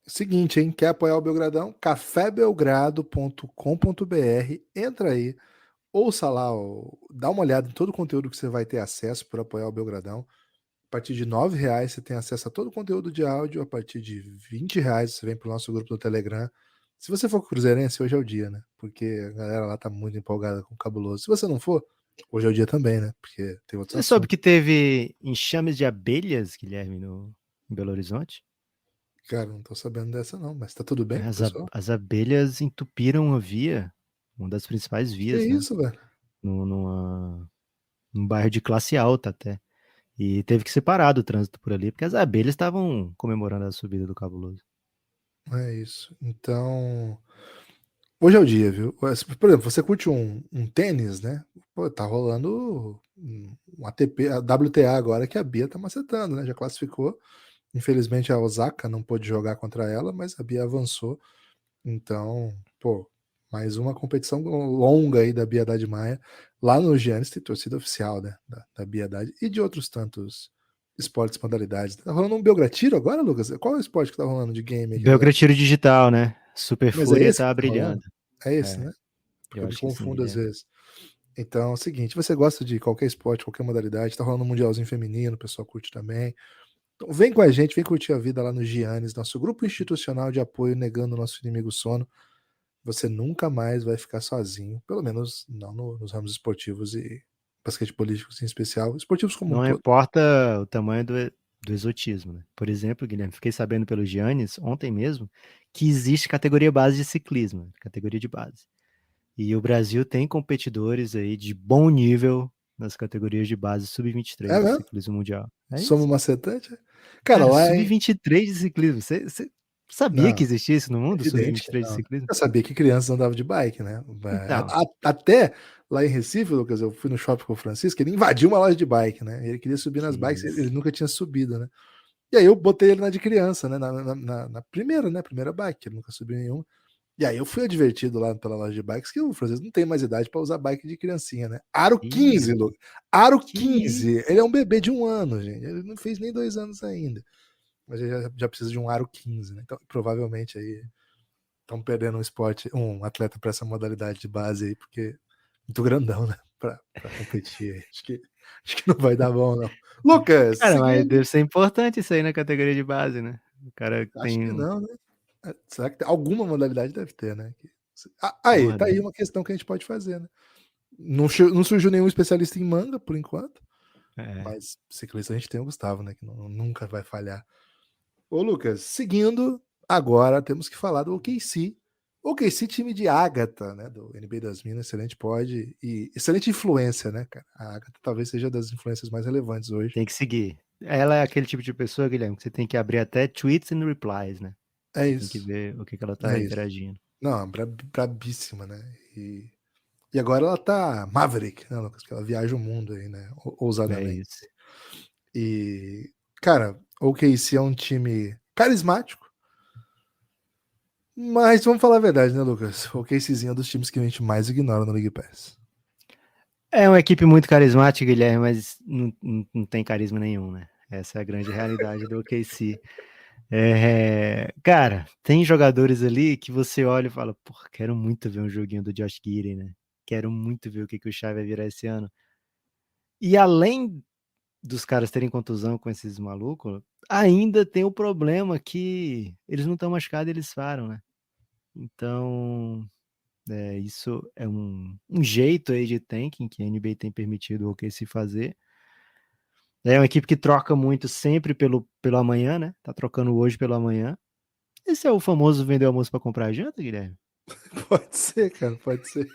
Seguinte, hein? Quer apoiar o Belgradão? cafébelgrado.com.br. Entra aí, ouça lá, dá uma olhada em todo o conteúdo que você vai ter acesso por apoiar o Belgradão. A partir de R$ 9 você tem acesso a todo o conteúdo de áudio. A partir de R$ 20 você vem pro nosso grupo do Telegram. Se você for cruzeirense, hoje é o dia, né? Porque a galera lá tá muito empolgada com o Cabuloso. Se você não for, hoje é o dia também, né? Porque tem outros Você soube assuntos. que teve enxames de abelhas, Guilherme, em Belo Horizonte? Cara, não tô sabendo dessa não, mas tá tudo bem com o pessoal? As abelhas entupiram a via, uma das principais Que vias, né? isso, velho? Num bairro de classe alta até. E teve que separar do trânsito por ali, porque as abelhas estavam comemorando a subida do Cabuloso. É isso. Então, hoje é o dia, viu? Por exemplo, você curte um tênis, né? Pô, tá rolando um ATP, a WTA agora que a Bia tá macetando, né? Já classificou. Infelizmente a Osaka não pôde jogar contra ela, mas a Bia avançou. Então, pô, mais uma competição longa aí da Bia Haddad Maia. Lá no Giannis tem torcida oficial, né? Da Bia Haddad e de outros tantos esportes, modalidades. Tá rolando um Belgratiro agora, Lucas? Qual é o esporte que tá rolando de game aí que a galera. Belgratiro Digital, né? Super Mas é Fúria esse que tá tá rolando? brilhando. É esse, É, né? Porque eu eu me acho que sim, confundo às Guilherme. vezes. Então, é o seguinte, você gosta de qualquer esporte, qualquer modalidade, tá rolando um mundialzinho feminino, o pessoal curte também. Então, vem com a gente, vem curtir a vida lá no Giannis, nosso grupo institucional de apoio negando o nosso inimigo sono. Você nunca mais vai ficar sozinho, pelo menos não nos ramos esportivos e basquetebolísticos em especial, esportivos como um Não todo. importa o tamanho do exotismo, né? Por exemplo, Guilherme, fiquei sabendo pelo Giannis, ontem mesmo, que existe categoria base de ciclismo, categoria de base. E o Brasil tem competidores aí de bom nível nas categorias de base É sub-23 do mesmo? ciclismo mundial. É Somos isso. macetante? Cara, Cara, lá em. sub-23 de ciclismo. Você sabia que Não, existia isso no mundo, evidente que sub-23 de não. ciclismo? Eu sabia que crianças andavam de bike, né? Então, Até lá em Recife, Lucas, eu fui no shopping com o Francisco, ele invadiu uma loja de bike, né? Ele queria subir que nas bikes, ele isso. nunca tinha subido, né? E aí eu botei ele na de criança, né? Na primeira, né? Primeira bike, ele nunca subiu nenhuma. E aí eu fui advertido lá pela loja de bikes que o Francisco não tem mais idade para usar bike de criancinha, né? Aro Ih, 15, Lucas. Aro que 15. isso. Ele é um bebê de 1 ano, gente. Ele não fez nem 2 anos ainda. Mas ele já precisa de um aro 15, né? Então, provavelmente aí estão perdendo um esporte, um atleta para essa modalidade de base aí, porque é muito grandão, né? Pra competir aí. Acho que não vai dar bom, não. Lucas, Cara, mas seguindo. deve ser importante isso aí na categoria de base, né? O cara Acho que tem. não, né? Será que alguma modalidade deve ter, né? Aí, Porra, tá aí uma questão que a gente pode fazer, né? Não surgiu nenhum especialista em manga, por enquanto. é. Mas ciclista a gente tem o Gustavo, né? Que nunca vai falhar. Ô, Lucas, seguindo, agora temos que falar do OKC. OKC, time de Ágata, né? Do NBA das Minas, excelente pod e excelente influência, né, cara? A Ágata talvez seja das influências mais relevantes hoje. Tem que seguir. Ela é aquele tipo de pessoa, Guilherme, que você tem que abrir até tweets and replies, né? É Você tem que isso. ver o que ela tá É isso. interagindo. Não, brabíssima, né? E agora ela tá Maverick, né, Lucas? Que ela viaja o mundo aí, né? É Ousadamente. isso. E, cara, o OKC é um time carismático, mas vamos falar a verdade, né, Lucas? O OKCzinho é um dos times que a gente mais ignora no League Pass. É uma equipe muito carismática, Guilherme, mas não tem carisma nenhum, né? Essa é a grande realidade do OKC. Cara, tem jogadores ali que você olha e fala, pô, quero muito ver um joguinho do Josh Giddey, né? Quero muito ver o que o Shai vai virar esse ano. E além dos caras terem contusão com esses malucos, ainda tem o problema que eles não estão machucados, eles param, né? Então, isso é um jeito aí de tanking que a NBA tem permitido o OKC fazer. É uma equipe que troca muito sempre pelo amanhã, né? Tá trocando hoje pelo amanhã. Esse é o famoso vender almoço para comprar janta, Guilherme? Pode ser, cara, pode ser.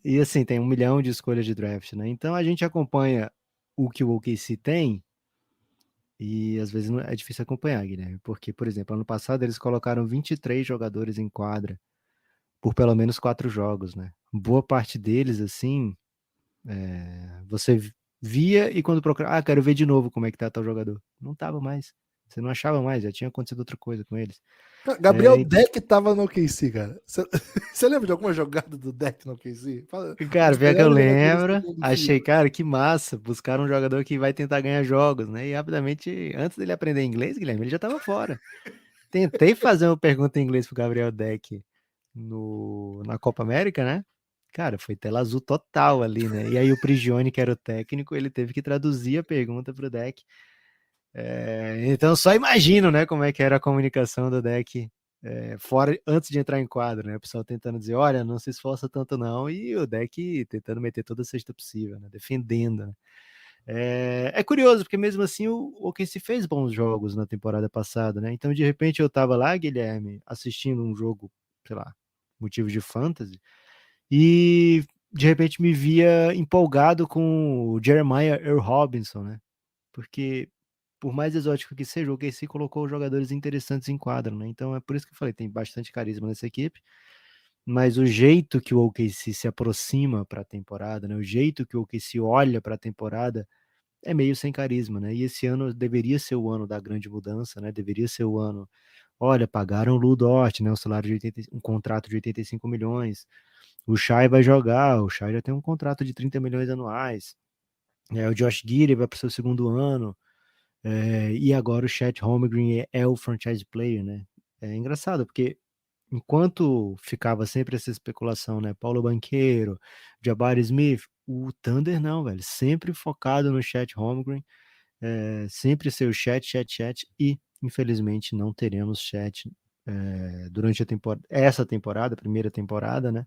E assim, tem 1 milhão de escolhas de draft, né? Então a gente acompanha o que o OKC tem e às vezes é difícil acompanhar, Guilherme. Porque, por exemplo, ano passado eles colocaram 23 jogadores em quadra por pelo menos 4 jogos, né? Boa parte deles, assim, você via e quando procurava, quero ver de novo como é que tá tal jogador. Não tava mais. Você não achava mais, já tinha acontecido outra coisa com eles. Gabriel Deck tava no OKC, cara. Você lembra de alguma jogada do Deck no OKC? Um Cara, dos pior que eu melhores jogadores do lembro, mundo achei, FIBA. cara, que massa, buscar um jogador que vai tentar ganhar jogos, né? E rapidamente, antes dele aprender inglês, Guilherme, ele já tava fora. Tentei fazer uma pergunta em inglês pro Gabriel Deck na Copa América, né? Cara, foi tela azul total ali, né? E aí o Prigioni, que era o técnico, ele teve que traduzir a pergunta pro Deck. Então só imagino, né, como é que era a comunicação do Deck fora, antes de entrar em quadro, né? O pessoal tentando dizer, olha, não se esforça tanto não, e o Deck tentando meter toda a cesta possível, né? Defendendo, né? É curioso, porque mesmo assim o OKC fez bons jogos na temporada passada, né? Então, de repente, eu tava lá, Guilherme, assistindo um jogo, sei lá, motivo de fantasy, e de repente me via empolgado com o Jeremiah Earl Robinson, né? Porque por mais exótico que seja, o OKC colocou jogadores interessantes em quadro, né? Então é por isso que eu falei, tem bastante carisma nessa equipe, mas o jeito que o OKC se aproxima para a temporada, né? O jeito que o OKC olha para a temporada é meio sem carisma, né? E esse ano deveria ser o ano da grande mudança, né? Deveria ser o ano. Olha, pagaram o Lu Dort, né? Um salário de um contrato de 85 milhões. O Shai vai jogar, o Shai já tem um contrato de 30 milhões anuais. O Josh Giddey vai para o seu segundo ano. E agora o Chet Holmgren é o franchise player, né? É engraçado, porque enquanto ficava sempre essa especulação, né? Paulo Banqueiro, Jabari Smith, o Thunder não, velho. Sempre focado no Chet Holmgren, sempre ser o Chet, e infelizmente não teremos Chet durante essa temporada, primeira temporada, né?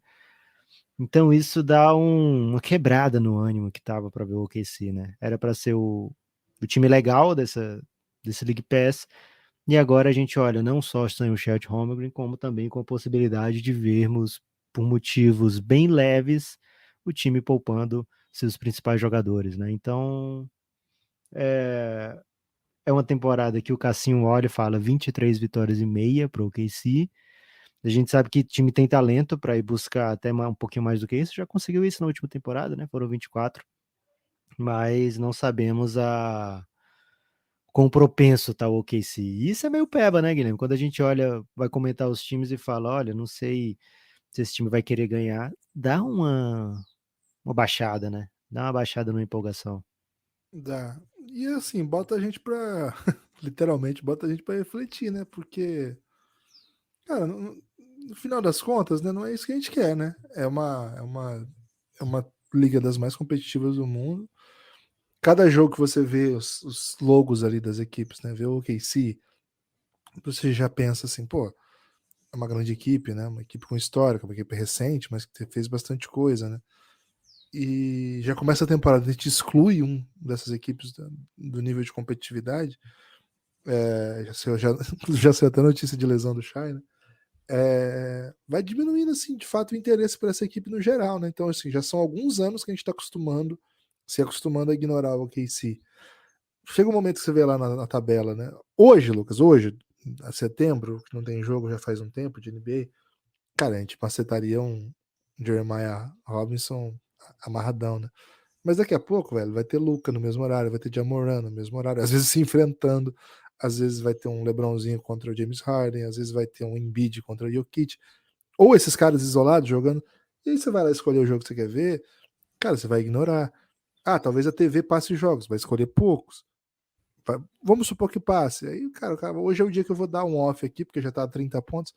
Então isso dá uma quebrada no ânimo que tava para ver o OKC, né? Era para ser o time legal desse League Pass, e agora a gente olha não só sem o Chet Holmgren, como também com a possibilidade de vermos, por motivos bem leves, o time poupando seus principais jogadores, né? Então é uma temporada que o Cassinho olha e fala 23 vitórias e meia para o OKC. A gente sabe que o time tem talento para ir buscar até um pouquinho mais do que isso. Já conseguiu isso na última temporada, né? Foram 24. Mas não sabemos quão propenso tá o OKC. Isso é meio peba, né, Guilherme? Quando a gente olha, vai comentar os times e fala, olha, não sei se esse time vai querer ganhar, dá uma baixada, né? Dá uma baixada na empolgação. Dá. E assim, bota a gente pra. Literalmente, bota a gente pra refletir, né? Porque, cara, no final das contas, né, não é isso que a gente quer, né? É uma liga das mais competitivas do mundo. Cada jogo que você vê os logos ali das equipes, né? Vê o OKC, você já pensa assim, pô, é uma grande equipe, né? Uma equipe com história, uma equipe recente, mas que fez bastante coisa, né? E já começa a temporada, a gente exclui um dessas equipes do nível de competitividade. Já saiu até notícia de lesão do Shai, né? Vai diminuindo, assim, de fato, o interesse por essa equipe no geral, né? Então, assim, já são alguns anos que a gente está se acostumando a ignorar o OKC. Chega um momento que você vê lá na tabela, né? Hoje, Lucas, hoje, a setembro, que não tem jogo já faz um tempo de NBA, cara, a gente macetaria um Jeremiah Robinson amarradão, né? Mas daqui a pouco, velho, vai ter Luca no mesmo horário, vai ter Jamoran no mesmo horário, às vezes se enfrentando, às vezes vai ter um LeBronzinho contra o James Harden, às vezes vai ter um Embiid contra o Jokic, ou esses caras isolados jogando. E aí você vai lá escolher o jogo que você quer ver, cara, você vai ignorar. Ah, talvez a TV passe jogos, vai escolher poucos. Vamos supor que passe. Aí, cara, hoje é o dia que eu vou dar um off aqui, porque já tá a 30 pontos.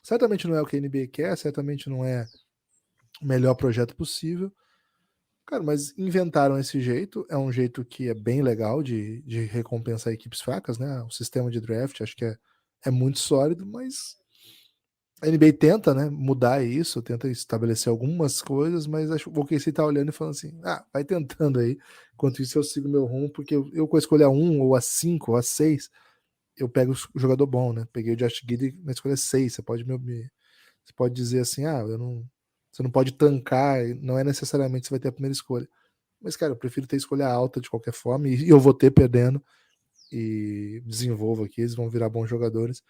Certamente não é o que a NBA quer, certamente não é o melhor projeto possível. Cara, mas inventaram esse jeito, é um jeito que é bem legal de recompensar equipes fracas, né? O sistema de draft acho que é muito sólido, mas a NBA tenta, né, mudar isso, tenta estabelecer algumas coisas, mas acho que o OKC tá olhando e falando assim, vai tentando aí, enquanto isso eu sigo meu rumo, porque eu com a escolha 1, ou a 5, ou a 6, eu pego o jogador bom, né? Peguei o Josh Giddey na escolha 6, você pode dizer assim, você não pode tancar, não é necessariamente você vai ter a primeira escolha. Mas, cara, eu prefiro ter escolha alta de qualquer forma, e eu vou ter perdendo, e desenvolvo aqui, eles vão virar bons jogadores.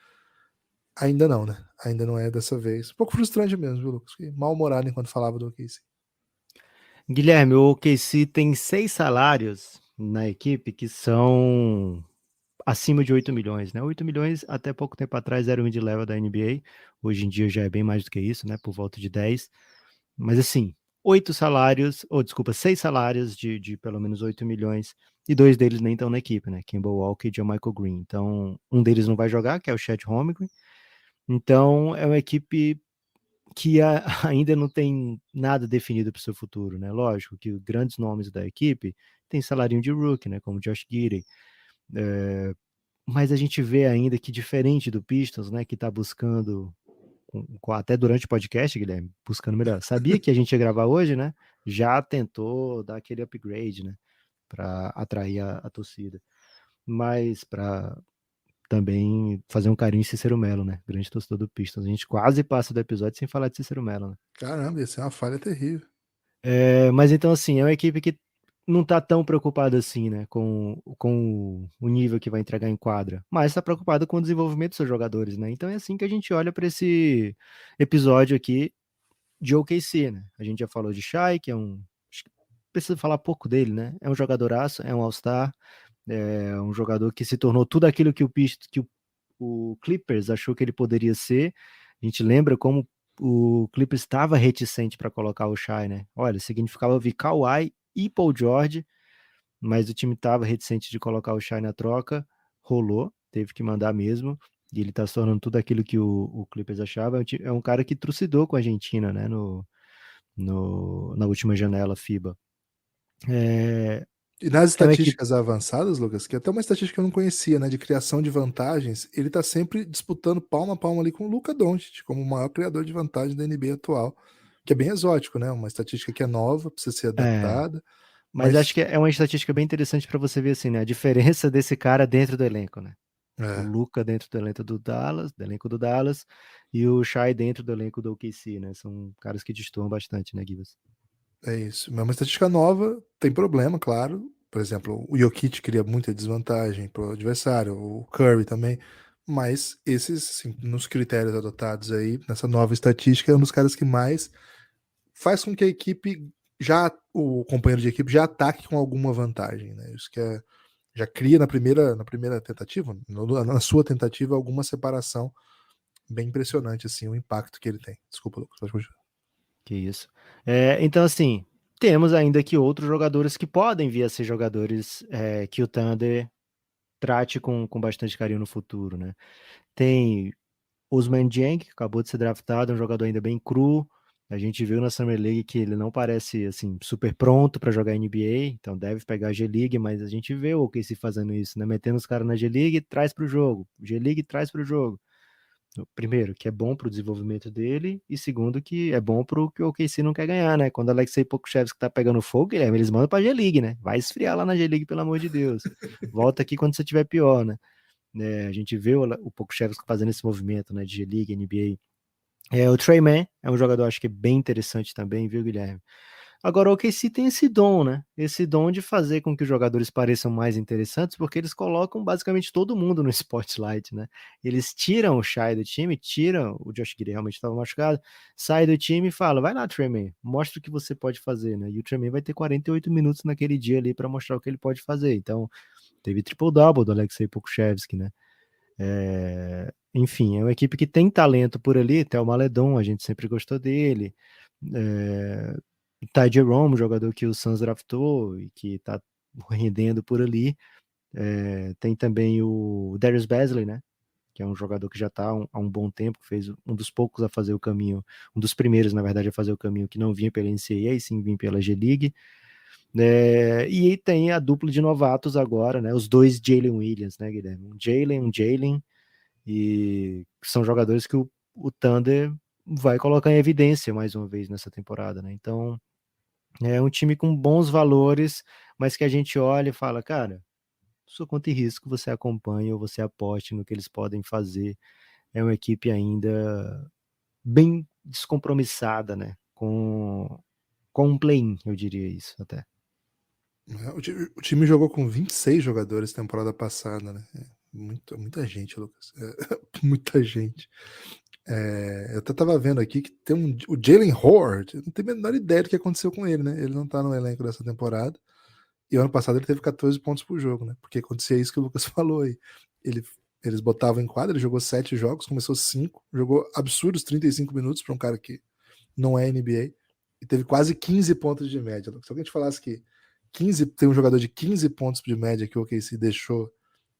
Ainda não, né? Ainda não é dessa vez. Um pouco frustrante mesmo, viu, Lucas? Fiquei mal-humorado enquanto falava do OKC. Guilherme, o OKC tem 6 salários na equipe que são acima de 8 milhões, né? 8 milhões até pouco tempo atrás era o mid-level da NBA, hoje em dia já é bem mais do que isso, né? Por volta de 10. Mas assim, 6 salários de pelo menos 8 milhões, e 2 deles nem estão na equipe, né? Kemba Walker e Michael Green. Então, um deles não vai jogar, que é o Chet Holmgren. Então, é uma equipe que ainda não tem nada definido para o seu futuro, né? Lógico que grandes nomes da equipe têm salarinho de rookie, né? Como Josh Giddey. Mas a gente vê ainda que, diferente do Pistons, né? Que está buscando, até durante o podcast, Guilherme, buscando melhor. Sabia que a gente ia gravar hoje, né? Já tentou dar aquele upgrade, né? Para atrair a torcida. Mas para também fazer um carinho em Cícero Melo, né? Grande torcedor do Pistons. A gente quase passa do episódio sem falar de Cícero Melo, né? Caramba, ia ser uma falha terrível. Mas então, assim, é uma equipe que não tá tão preocupada assim, né? Com o nível que vai entregar em quadra. Mas tá preocupada com o desenvolvimento dos seus jogadores, né? Então é assim que a gente olha para esse episódio aqui de OKC, né? A gente já falou de Shai, que é acho que precisa falar pouco dele, né? É um jogadoraço, é um All-Star, é um jogador que se tornou tudo aquilo que o Clippers achou que ele poderia ser. A gente lembra como o Clippers estava reticente para colocar o Shai, né? Olha, significava ouvir Kawhi e Paul George, mas o time estava reticente de colocar o Shai na troca. Rolou, teve que mandar mesmo. E ele está se tornando tudo aquilo que o Clippers achava. É um cara que trucidou com a Argentina, né? Na última janela FIBA. E nas É uma equipe. estatísticas avançadas, Lucas, que até uma estatística que eu não conhecia, né, de criação de vantagens, ele tá sempre disputando palma a palma ali com o Luka Doncic, como o maior criador de vantagem da NBA atual, que é bem exótico, né? Uma estatística que é nova, precisa ser É, adaptada, mas acho mas que é uma estatística bem interessante para você ver assim, né? A diferença desse cara dentro do elenco, né? O é, Luka dentro do elenco do Dallas, e o Shai dentro do elenco do OKC, né? São caras que destoam bastante, né, Gibas? é isso. Mas uma estatística nova tem problema, claro. Por exemplo, o Jokic cria muita desvantagem para o adversário, o Curry também. Mas esses, assim, nos critérios adotados aí, nessa nova estatística, é um dos caras que mais faz com que a equipe o companheiro de equipe já ataque com alguma vantagem, né? Isso que já cria na primeira tentativa, na sua tentativa, alguma separação bem impressionante, assim, o impacto que ele tem. Desculpa, Lucas, pode continuar. Que isso. Então, assim, temos ainda aqui outros jogadores que podem vir a ser jogadores que o Thunder trate com bastante carinho no futuro, né? Tem Ousmane Dieng, que acabou de ser draftado, é um jogador ainda bem cru. A gente viu na Summer League que ele não parece assim super pronto para jogar NBA, então deve pegar a G-League, mas a gente vê o OKC fazendo isso, né? Metendo os caras na G-League, traz para o jogo. G-League traz para o jogo. Primeiro, que é bom para o desenvolvimento dele, e segundo, que é bom para o que o OKC não quer ganhar, né? Quando o Alexei Pokusevski tá pegando fogo, Guilherme, eles mandam para a G-League, né? Vai esfriar lá na G-League, pelo amor de Deus. Volta aqui quando você tiver pior, né? A gente vê o Pokusevski fazendo esse movimento, né, de G-League, NBA. O Trey Mann é um jogador, acho que é bem interessante também, viu, Guilherme? Agora, o OKC tem esse dom, né? Esse dom de fazer com que os jogadores pareçam mais interessantes, porque eles colocam basicamente todo mundo no spotlight, né? Eles tiram o Shai do time, tiram o Josh Giddey, realmente estava machucado, sai do time e fala, vai lá, Trey Mann, mostra o que você pode fazer, né? E o Trey Mann vai ter 48 minutos naquele dia ali para mostrar o que ele pode fazer. Então, teve triple-double do Alexei Pokusevski, né? Enfim, é uma equipe que tem talento por ali, até o Maledon, a gente sempre gostou dele. Ty Jerome, jogador que o Suns draftou e que tá rendendo por ali. Tem também o Darius Bazley, né? Que é um jogador que já está há um bom tempo, fez um dos poucos a fazer o caminho, um dos primeiros, na verdade, a fazer o caminho que não vinha pela NCAA, sim vinha pela G-League. E tem a dupla de novatos agora, né? Os dois Jalen Williams, né, Guilherme? Um Jalen, e são jogadores que o Thunder vai colocar em evidência mais uma vez nessa temporada, né? Então, é um time com bons valores, mas que a gente olha e fala, cara, sua conta e risco, você acompanha ou você aposte no que eles podem fazer. É uma equipe ainda bem descompromissada, né? Com um play-in, eu diria isso até. O time jogou com 26 jogadores temporada passada, né? Muita gente, Lucas. Muita gente. Eu até tava vendo aqui que tem o Jalen Horde, não tenho a menor ideia do que aconteceu com ele, né? Ele não tá no elenco dessa temporada. E ano passado ele teve 14 pontos por jogo, né? Porque acontecia isso que o Lucas falou aí. Eles botavam em quadra, ele jogou 7 jogos, começou 5, jogou absurdos 35 minutos para um cara que não é NBA, e teve quase 15 pontos de média. Se alguém te falasse que tem um jogador de 15 pontos de média que o OKC deixou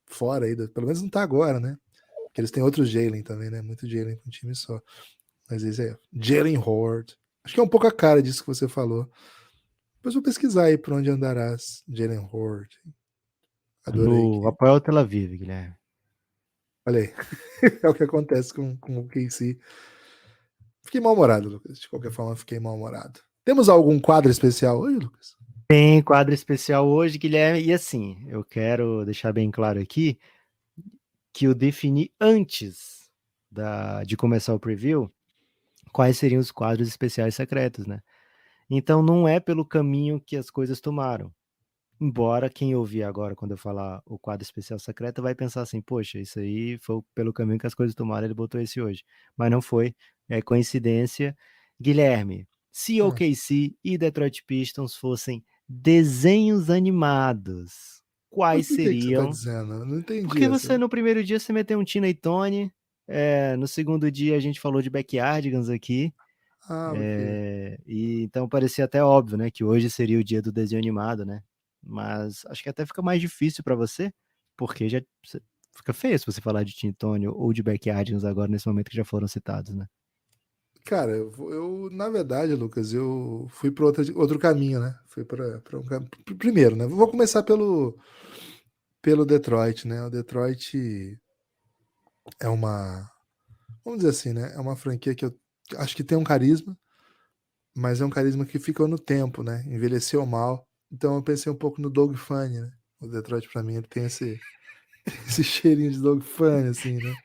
fora aí, pelo menos não tá agora, né? Porque eles têm outros Jalen também, né? Muito Jalen com um time só. Mas esse é Jalen Horde. Acho que é um pouco a cara disso que você falou. Depois vou pesquisar aí por onde andarás, Jalen Horde. Adorei No que. Apoel Tel Aviv, Guilherme. Olha aí. É o que acontece com o KC. Fiquei mal-humorado, Lucas. De qualquer forma, fiquei mal-humorado. Temos algum quadro especial hoje, Lucas? Tem quadro especial hoje, Guilherme, e assim, eu quero deixar bem claro aqui que eu defini antes de começar o preview quais seriam os quadros especiais secretos, né? Então não é pelo caminho que as coisas tomaram. Embora quem ouvir agora, quando eu falar o quadro especial secreto, vai pensar assim, poxa, isso aí foi pelo caminho que as coisas tomaram, ele botou esse hoje. Mas não foi, é coincidência. Guilherme, se OKC e Detroit Pistons fossem desenhos animados, Mas quais por que você tá seriam? dizendo? Eu não entendi Porque essa. você, no primeiro dia, você meteu um Tina e Tony, no segundo dia a gente falou de Backyardigans aqui, Ok. e então parecia até óbvio, né, que hoje seria o dia do desenho animado, né? Mas acho que até fica mais difícil para você, porque fica feio se você falar de Tim Tony ou de Backyardigans agora nesse momento que já foram citados, né? Cara, na verdade, Lucas, eu fui para outro caminho, né? Fui para um caminho. Primeiro, né? Vou começar pelo Detroit, né? O Detroit é uma, vamos dizer assim, né? É uma franquia que eu acho que tem um carisma, mas é um carisma que ficou no tempo, né? Envelheceu mal. Então eu pensei um pouco no Doug Funny, né? O Detroit para mim ele tem esse cheirinho de Doug Funny, assim, né?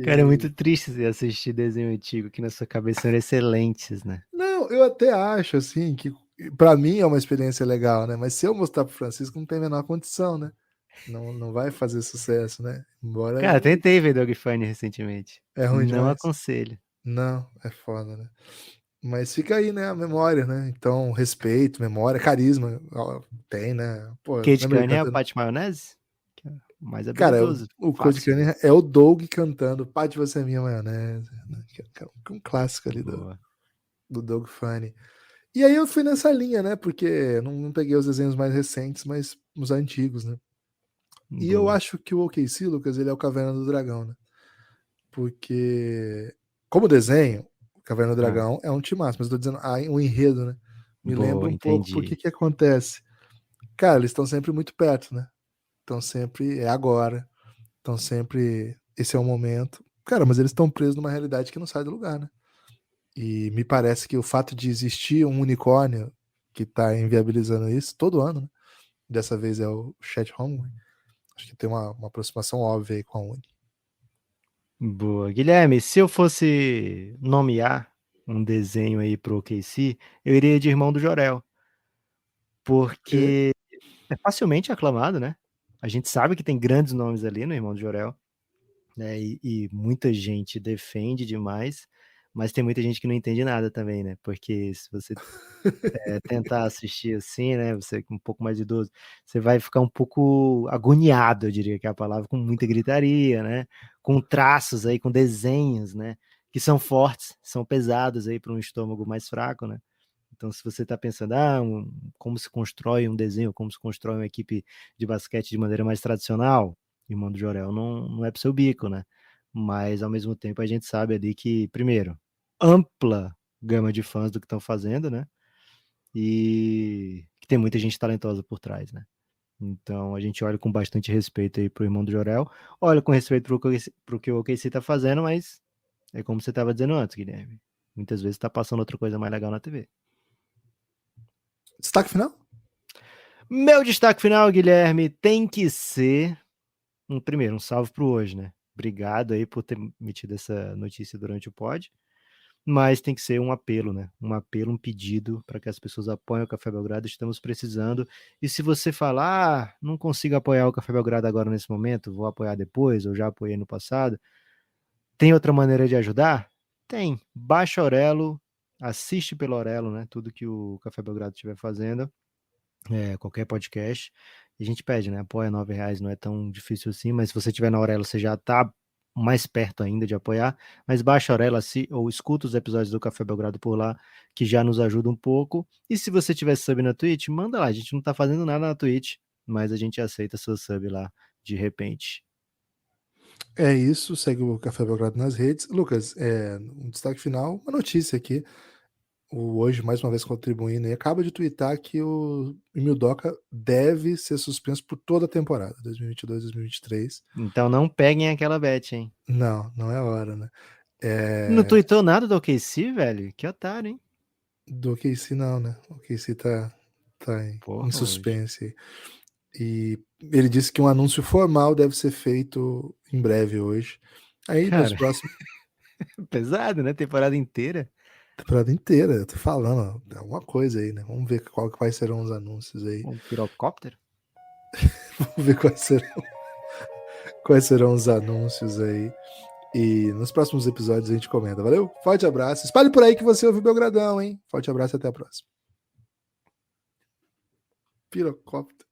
Cara, é muito E... triste você assistir desenho antigo que na sua cabeça eram excelentes, né? Não, eu até acho assim que para mim é uma experiência legal, né? Mas se eu mostrar pro Francisco não tem a menor condição, né? Não vai fazer sucesso, né? Embora Cara, tentei ver Dog Funny recentemente. é ruim Não demais. aconselho. Não, é foda, né? Mas fica aí, né, a memória, né? Então, respeito, memória, carisma, ó, tem, né? Pô, Kate lembra ele Cunningham é o cantando? Pat Maionese? Que é o mais Cara, habilidoso. o Code Fácil. Cunningham é o Doug cantando Pate Você é Minha Maionese, né? Que é um clássico ali Boa. do Doug Funny. E aí eu fui nessa linha, né? Porque não peguei os desenhos mais recentes, mas os antigos, né? E eu Boa. acho que o OKC, Lucas, ele é o Caverna do Dragão, né? Porque, como desenho, o Caverna do Ah, Dragão é um timaço, mas eu tô dizendo, o enredo, né? Me lembra boa, um pouco, porque entendi. que acontece? Cara, eles estão sempre muito perto, né? Estão sempre, é agora, estão sempre, esse é o momento. Cara, mas eles estão presos numa realidade que não sai do lugar, né? E me parece que o fato de existir um unicórnio que tá inviabilizando isso todo ano, né? Dessa vez é o Chet Holmgren. Acho que tem uma aproximação óbvia aí com a Uni. Boa. Guilherme, se eu fosse nomear um desenho aí pro OKC, eu iria de Irmão do Jorel, Porque, porque é facilmente aclamado, né? A gente sabe que tem grandes nomes ali no Irmão do Jorel, né? E muita gente defende demais, mas tem muita gente que não entende nada também, né? Porque se você tentar assistir assim, né? Você um pouco mais idoso, você vai ficar um pouco agoniado, eu diria que é a palavra, com muita gritaria, né? Com traços aí, com desenhos, né? que são fortes, são pesados aí para um estômago mais fraco, né? Então, se você está pensando, como se constrói um desenho, como se constrói uma equipe de basquete de maneira mais tradicional, Irmão do Jorel, não é para o seu bico, né? Mas, ao mesmo tempo, a gente sabe ali que, primeiro, ampla gama de fãs do que estão fazendo, né? E que tem muita gente talentosa por trás, né? Então, a gente olha com bastante respeito aí pro Irmão do Jorel, olha com respeito pro que o OKC tá fazendo, mas é como você estava dizendo antes, Guilherme. Muitas vezes tá passando outra coisa mais legal na TV. Destaque final? Meu destaque final, Guilherme, tem que ser primeiro, um salve pro hoje, né? Obrigado aí por ter metido essa notícia durante o pod. Mas tem que ser um apelo, né? Um apelo, um pedido para que as pessoas apoiem o Café Belgrado. Estamos precisando. E se você falar, não consigo apoiar o Café Belgrado agora nesse momento, vou apoiar depois, ou já apoiei no passado, tem outra maneira de ajudar? Tem. Baixa a Orelo, assiste pelo Orelo, né? Tudo que o Café Belgrado estiver fazendo, qualquer podcast. E a gente pede, né? Apoia R$9, não é tão difícil assim, mas se você estiver na Orelo, você já está mais perto ainda de apoiar, mas baixa a Orelo ou escuta os episódios do Café Belgrado por lá, que já nos ajuda um pouco. E se você tiver sub na Twitch, manda lá, a gente não tá fazendo nada na Twitch, mas a gente aceita seu sub lá de repente. É isso, segue o Café Belgrado nas redes. Lucas, um destaque final, uma notícia aqui. O Hoje, mais uma vez contribuindo, e acaba de twittar que o Emil Doca deve ser suspenso por toda a temporada, 2022-2023. Então não peguem aquela bet, hein? Não é hora, né? Não tweetou nada do OKC, velho? Que otário, hein? Do OKC não, né? O OKC tá Porra, em hoje. suspense. E ele disse que um anúncio formal deve ser feito em breve hoje. Aí nos Cara, próximos pesado, né? Temporada inteira. temporada inteira, eu tô falando, ó, alguma coisa aí, né? Vamos ver quais serão os anúncios aí. Um pirocóptero. Vamos ver quais serão os anúncios aí. E nos próximos episódios a gente comenta. Valeu? Forte abraço. Espalhe por aí que você ouviu Belgradão, hein? Forte abraço e até a próxima. Pirocóptero.